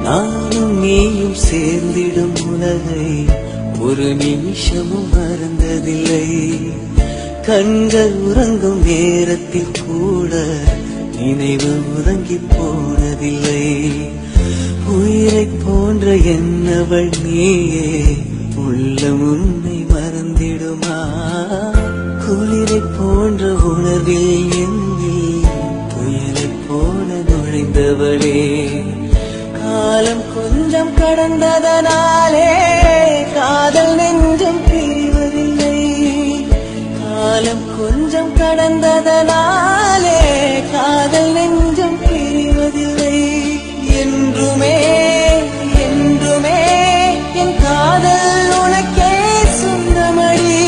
நானும் நீயும் சேர்ந்திடும் உலகை ஒரு நிமிஷமும் மறந்ததில்லை. கண்கள் உறங்கும் நேரத்தில் கூட நினைவு உறங்கி போனதில்லை. உயிரை போன்ற என்னவள் நீயே, உள்ளம் உன்னை மறந்திடுமா? குளிரை போன்ற உணர்வில் என்னில் புயலை போல நுழைந்தவளே, காலம் கொஞ்சம் கடந்ததனாலே காதல் நெஞ்சம் பிரிவதில்லை. காலம் கொஞ்சம் கடந்ததனாலே காதல் நெஞ்சம் பிரிவதில்லை. என்றுமே என்றுமே என் காதல் உனக்கே சொந்தமடி.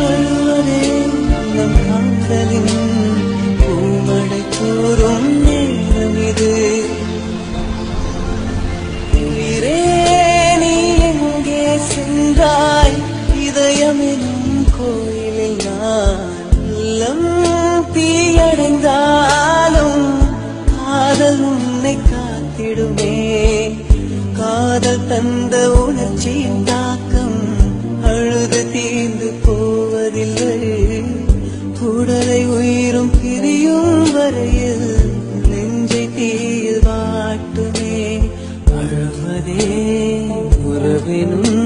அழுவதே நம் காதலின் பூமடை தோறும் நேரம் இது. சென்றாய் இதயமெனும் கோயிலில் நான் உள்ளம் தீயடைந்தாலும் காதல் உன்னை காத்திடுமே. காதல் தந்த உணர்ச்சியின் தாக்கம் அழுது தீர்ந்து போவதில்லை. உடலை உயிரும் பிரியும் வரையில் நெஞ்சை தீயில் வாட்டுமே. அழுவதே உறவினும்